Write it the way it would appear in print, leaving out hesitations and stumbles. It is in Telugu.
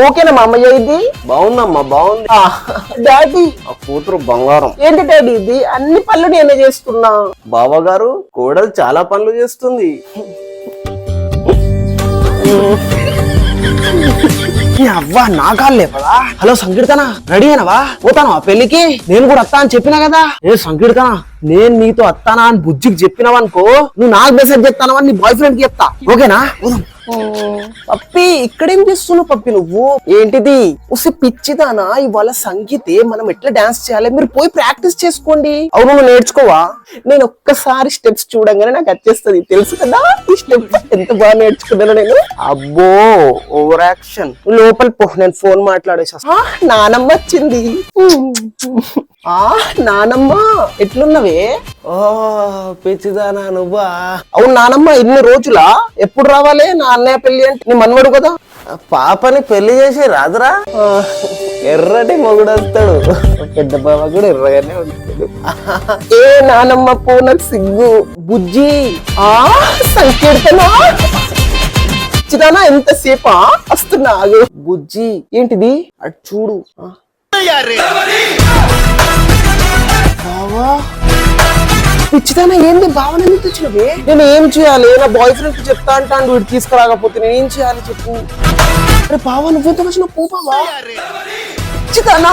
ఓకేనా మా అమ్మయ్య ఇది? బాగుందమ్మా, బాగుంది. డాడీ ఆ కూతురు బంగారం. ఏంటి డాడీ ఇది? అన్ని పనులు నేనే చేస్తున్నా. బావగారు, కోడలు చాలా పనులు చేస్తుంది. అవ్వా నా కాళ్ళే పదా. హలో సంకీర్తన, రెడీ అయినవా? పోతానా పెళ్లికి? నేను కూడా వస్తా అని చెప్పినా కదా. ఏ సంకీర్తన, నేను నీతో వస్తానా అని బుజ్జికి చెప్పినావనుకో, నువ్వు నాకు మెసేజ్ చెప్తానవని నీ బాయ్ ఫ్రెండ్ కి చెప్తా. ఓకేనా? పప్పి ఇక్కడేం చేస్తున్నావు పప్పి నువ్వు? ఏంటిది? ఉసి పిచ్చిదానా, ఇవాళ సంగీతే మనం ఎట్లా డాన్స్ చేయాలి మీరు పోయి ప్రాక్టీస్ చేసుకోండి. అవును నువ్వు నేర్చుకోవా? నేను ఒక్కసారి స్టెప్స్ చూడంగానే నాకు వచ్చేస్తుంది, తెలుసు కదా ఈ స్టెప్ ఎంత బాగా నేర్చుకున్నాను నేను. అబ్బో, ఓవర్ యాక్షన్. లోపల పో, నేను ఫోన్ మాట్లాడేసా. నానమ్మ వచ్చింది. నానమ్మ ఎట్లున్నవే? ఓ పిచ్చిదానా నువ్వా? అవును నానమ్మ, ఇన్ని రోజులా? ఎప్పుడు రావాలి? నా అన్నయ్య పెళ్లి అంటే నీ మనవడు కదా. పాపని పెళ్లి చేసి రాదురా, ఎర్రటి మొగుడు వస్తాడు. పెద్ద బావ కూడా ఎర్రగానే ఉంటాడు. ఏ నానమ్మ పో, నాకు సిగ్గు. బుజ్జి సంకీర్తన చిదానా, ఎంతసేపా వస్తున్నా. బుజ్జి ఏంటిది? అటు చూడు. బావా పిచ్చిదానా, ఏంది భావన ఎందుకు తెచ్చినవే? నేను ఏం చేయాలి? నా బాయ్ ఫ్రెండ్ కి చెప్తా అంటాను, వీడు తీసుకురాకపోతే నేను ఏం చేయాలి చెప్పు. అరే బావా, నువ్వెంత వచ్చిన పో బావా. పిచ్చిదానా